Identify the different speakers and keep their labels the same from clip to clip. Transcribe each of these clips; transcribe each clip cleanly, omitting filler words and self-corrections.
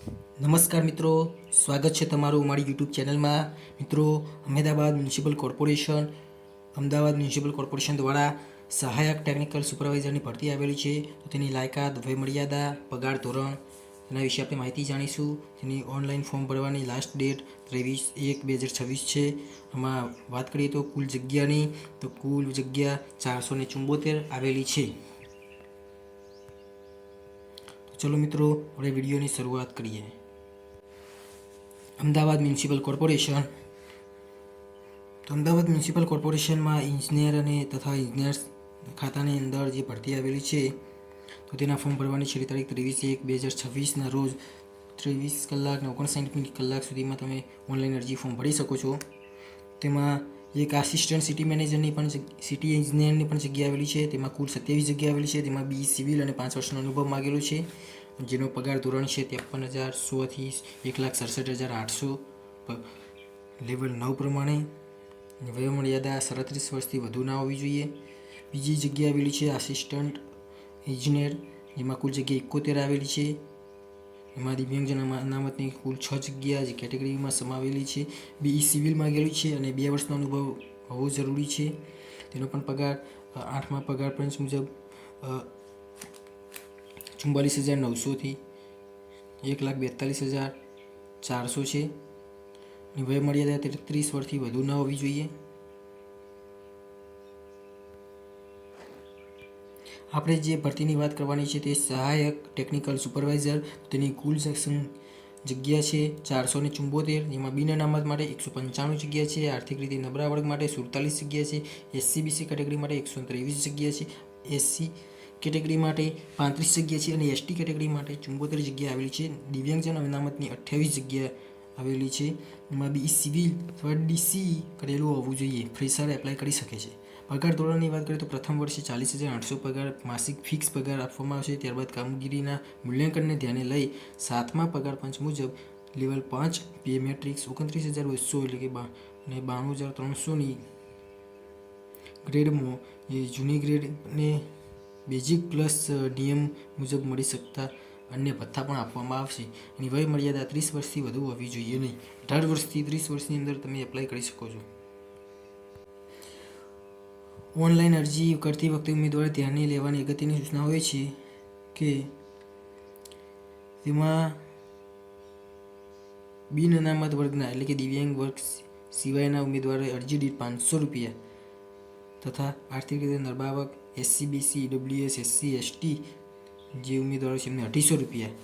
Speaker 1: નમસ્કાર મિત્રો, સ્વાગત છે તમારું અમારી યુટ્યુબ ચેનલમાં. મિત્રો, અમદાવાદ મ્યુનિસિપલ કોર્પોરેશન દ્વારા સહાયક ટેકનિકલ સુપરવાઇઝરની ભરતી આવેલી છે. તો તેની લાયકાત, વયમર્યાદા, પગાર ધોરણ તેના વિશે આપણે માહિતી જાણીશું. તેની ઓનલાઈન ફોર્મ ભરવાની લાસ્ટ ડેટ 23/1/2026 છે. આમાં વાત કરીએ તો કુલ જગ્યા 474 આવેલી છે. તો ચલો મિત્રો, આપણે વિડીયોની શરૂઆત કરીએ. અમદાવાદ મ્યુનિસિપલ કોર્પોરેશનમાં ઇજનેર અને તથા ઇજનેર ખાતાની અંદર જે ભરતી આવેલી છે, તો તેના ફોર્મ ભરવાની છેલ્લી તારીખ 23/1/2026ના રોજ 23 કલાક ને 59 કલાક સુધીમાં તમે ઓનલાઈન અરજી ફોર્મ ભરી શકો છો. તેમાં એક આસિસ્ટન્ટ સિટી એન્જિનિયરની પણ જગ્યા આવેલી છે. તેમાં કુલ 27 જગ્યા આવેલી છે. તેમાં BE સિવિલ અને 5 વર્ષનો અનુભવ માગેલો છે, જેનો પગાર ધોરણ છે 53,100 થી 1,67,800 લેવલ 9 પ્રમાણે. વયમર્યાદા 37 વર્ષથી વધુ ના હોવી જોઈએ. બીજી જગ્યા આવેલી છે આસિસ્ટન્ટ એન્જિનિયર, જેમાં કુલ જગ્યા 71 આવેલી છે. એમાં દિવ્યાંગજન અનામતની કુલ 6 જગ્યા જે કેટેગરીમાં સમાવેલી છે. BE સિવિલ માગેલી છે અને 2 વર્ષનો અનુભવ હોવો જરૂરી છે. તેનો પણ પગાર 8મા પગાર પંચ મુજબ 44,900 થી 1,42,400 છે. વયમર્યાદા 33 વર્ષથી વધુ ન હોવી જોઈએ. આપણે જે ભરતીની વાત કરવાની છે તે સહાયક ટેકનિકલ સુપરવાઇઝર. તેની કુલ જગ્યા છે 474, જેમાં બિન અનામત માટે 195 જગ્યા છે. આર્થિક રીતે નબળા વર્ગ માટે 47 જગ્યા છે. SC/BC કેટેગરી માટે 123 જગ્યા છે. SC કેટેગરી માટે 35 જગ્યા છે અને ST કેટેગરી માટે 74 જગ્યા આવેલી છે. દિવ્યાંગજન અનામતની 28 જગ્યા આવેલી છે. એમાં BE સિવિલ અથવા DC કરેલું હોવું જોઈએ. ફ્રેશર એપ્લાય કરી શકે છે. પગાર ધોરણની વાત કરીએ તો પ્રથમ વર્ષે 40,800 પગાર માસિક ફિક્સ પગાર આપવામાં આવશે. ત્યારબાદ કામગીરીના મૂલ્યાંકનને ધ્યાને લઈ 7મા પગાર પંચ મુજબ લેવલ 5 પે મેટ્રિક્સ 29,200 એટલે કે 92,300ની ગ્રેડમાં એ જૂની ગ્રેડને બેઝિક પ્લસ નિયમ મુજબ મળી શકતા અન્ય ભથ્થા પણ આપવામાં આવશે. એની વયમર્યાદા 30 વર્ષથી વધુ હોવી જોઈએ નહીં. 18 વર્ષથી 30 વર્ષની અંદર તમે એપ્લાય કરી શકો છો. ઓનલાઈન અરજી કરતી વખતે ઉમેદવારે ધ્યાને લેવાની અગત્યની સૂચના હોય છે કે તેમાં બિન અનામત વર્ગના એટલે કે દિવ્યાંગ વર્ગ સિવાયના ઉમેદવારોએ અરજી દીઠ 500 રૂપિયા તથા આર્થિક રીતે નબળા વર્ગ SC/BC, EWS, SC, ST જે ઉમેદવારો છે એમને 250 રૂપિયા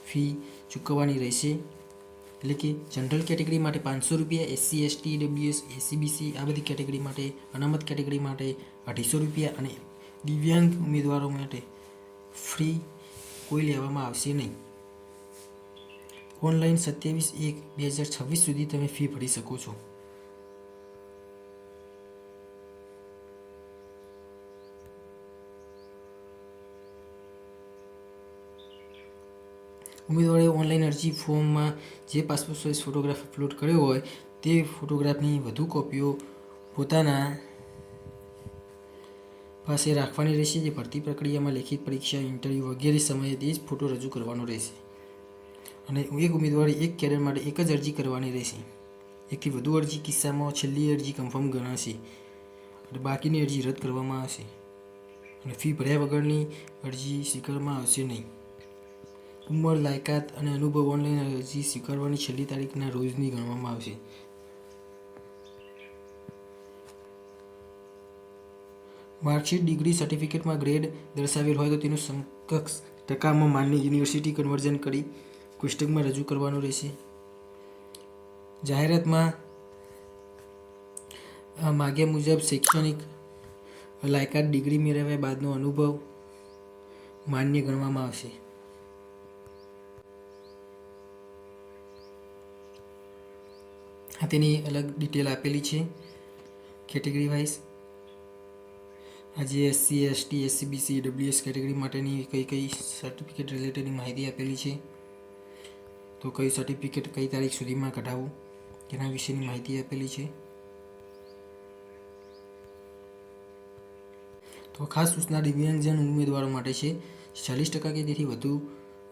Speaker 1: ફી ચૂકવવાની રહેશે. એટલે કે જનરલ કેટેગરી માટે 500 રૂપિયા, SC, ST, EWS, SC/BC આ બધી કેટેગરી માટે, અનામત કેટેગરી માટે 250 રૂપિયા અને દિવ્યાંગ ઉમેદવારો માટે ફ્રી કોઈ લેવામાં આવશે નહીં. ઓનલાઈન 27/1/2026 સુધી તમે ફી ભરી શકો છો. ઉમેદવારે ઓનલાઈન અરજી ફોર્મમાં જે પાસપોર્ટ સાઇઝ ફોટોગ્રાફ અપલોડ કર્યો હોય તે ફોટોગ્રાફની વધુ કોપીઓ પોતાના પાસે રાખવાની રહેશે. જે ભરતી પ્રક્રિયામાં લેખિત પરીક્ષા, ઇન્ટરવ્યૂ વગેરે સમયે તે જ ફોટો રજૂ કરવાનો રહેશે. અને એક ઉમેદવારે એક કેડર માટે એક જ અરજી કરવાની રહેશે. એકથી વધુ અરજી કિસ્સામાં છેલ્લી અરજી કન્ફર્મ ગણાશે અને બાકીની અરજી રદ કરવામાં આવશે અને ફી ભર્યા વગરની અરજી સ્વીકારવામાં આવશે નહીં. ઉંમર, લાયકાત અને અનુભવ ઓનલાઈન અરજી સ્વીકારવાની છેલ્લી તારીખના રોજની ગણવામાં આવશે. માર્કશીટ, ડિગ્રી, સર્ટિફિકેટમાં ગ્રેડ દર્શાવેલ હોય તો તેનું સમકક્ષ ટકામાં માન્ય યુનિવર્સિટી કન્વર્ઝન કરી કોષ્ટકમાં રજૂ કરવાનું રહેશે. જાહેરાતમાં માગ્યા મુજબ શૈક્ષણિક લાયકાત, ડિગ્રી મેળવ્યા બાદનો અનુભવ માન્ય ગણવામાં આવશે. આ તેની અલગ ડિટેલ આપેલી છે કેટેગરી વાઇઝ. આજે SC, ST, SC/BC, EWS category માટેની કઈ સર્ટિફિકેટ રિલેટેડની માહિતી આપેલી છે. તો કઈ સર્ટિફિકેટ કઈ તારીખ સુધીમાં કઢાવવું તેના વિશેની માહિતી આપેલી છે. તો ખાસ સૂચના દિવ્યાંગજન ઉમેદવારો માટે છે. 40% કે તેથી વધુ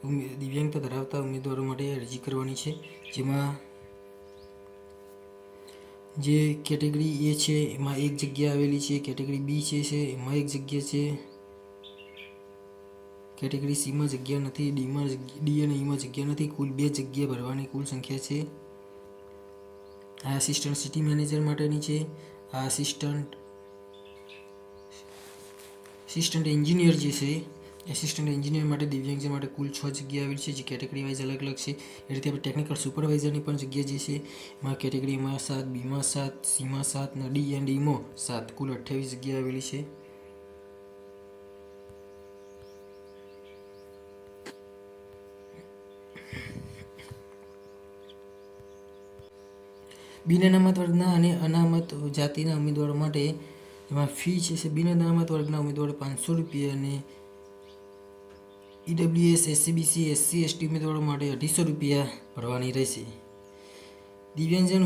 Speaker 1: દિવ્યાંગતા ધરાવતા ઉમેદવારો માટે અરજી કરવાની છે, જેમાં જે કેટેગરી એ છે એમાં એક જગ્યા આવેલી છે, કેટેગરી બી છે એમાં એક જગ્યા છે, કેટેગરી સીમાં જગ્યા નથી, ડી અને ઈમાં જગ્યા નથી. કુલ 2 જગ્યા ભરવાની કુલ સંખ્યા છે. આ આસિસ્ટન્ટ સિટી મેનેજર માટેની છે. આ આસિસ્ટન્ટ એન્જિનિયર જે છે, એસિસ્ટન્ટ એન્જિનિયર માટે દિવ્યાંગજન માટે કુલ 6 જગ્યા આવેલી છે, જે કેટેગરી વાઇઝ અલગ અલગ છે. એ રીતે આપણે ટેકનિકલ સુપરવાઇઝરની પણ જગ્યા જે છે એમાં કેટેગરીમાં 7, બીમાં 7, સીમાં 7 અને ડી એન્ડ ઈમાં 7 કુલ 28 જગ્યા આવેલી છે. બિન અનામત વર્ગના અને અનામત જાતિના ઉમેદવારો માટે એમાં ફી છે બિન અનામત વર્ગના ઉમેદવારો 500 રૂપિયા અને ઈડબ્લ્યુએસ, એસસીબીસી, એસસી, એસટી ઉમેદવારો માટે 250 રૂપિયા ભરવાની રહેશે. દિવ્યાંગજન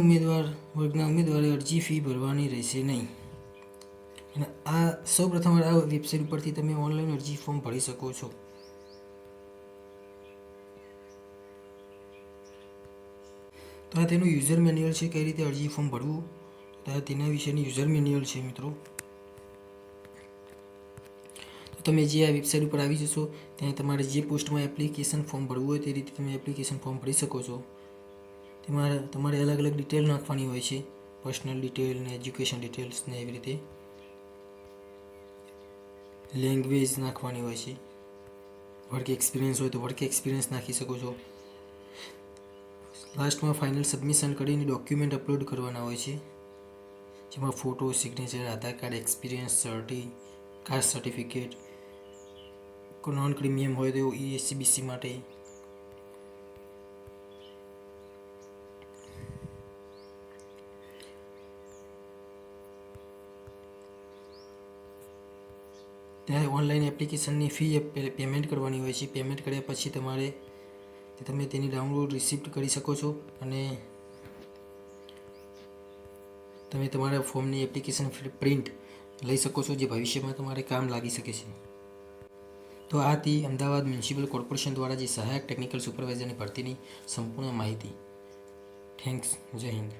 Speaker 1: વર્ગના ઉમેદવારે અરજી ફી ભરવાની રહેશે નહીં. અને આ સૌપ્રથમ આ વેબસાઇટ ઉપરથી તમે ઓનલાઈન અરજી ફોર્મ ભરી શકો છો. તો આ તેનું યુઝર મેન્યુઅલ છે, કઈ રીતે અરજી ફોર્મ ભરવું, તો આ તેના વિશેની યુઝર મેન્યુઅલ છે મિત્રો. તો તમે જે આ વેબસાઇટ ઉપર આવી જશો ત્યાં તમારે જે પોસ્ટમાં એપ્લિકેશન ફોર્મ ભરવું હોય તે રીતે તમે એપ્લિકેશન ફોર્મ ભરી શકો છો. તેમાં તમારે અલગ અલગ ડિટેલ નાખવાની હોય છે, પર્સનલ ડિટેલ ને એજ્યુકેશન ડિટેલ્સ ને એવી રીતે લેંગ્વેજ નાખવાની હોય છે. વર્ક એક્સપિરિયન્સ હોય તો વર્ક એક્સપિરિયન્સ નાખી શકો છો. લાસ્ટમાં ફાઇનલ સબમિશન કરીને ડોક્યુમેન્ટ અપલોડ કરવાના હોય છે, જેમાં photo, signature, Aadhaar card, experience caste certificate, non creamy હોય તો એસસીબીસી માટે, ત્યારે ઓનલાઈન એપ્લિકેશનની ફી પેમેન્ટ કરવાની હોય છે. પેમેન્ટ કર્યા પછી તમે તેની ડાઉનલોડ રિસિપ્ટ કરી શકો છો અને તમે તમારા ફોર્મની એપ્લિકેશન પ્રિન્ટ લઈ શકો છો, જે ભવિષ્યમાં તમારે કામ લાગી શકે છે. તો આ હતી અમદાવાદ મ્યુનિસિપલ કોર્પોરેશન દ્વારા જે સહાયક ટેકનિકલ સુપરવાઇઝરની ભરતીની સંપૂર્ણ માહિતી. થેન્ક્સ. જય હિન્દ.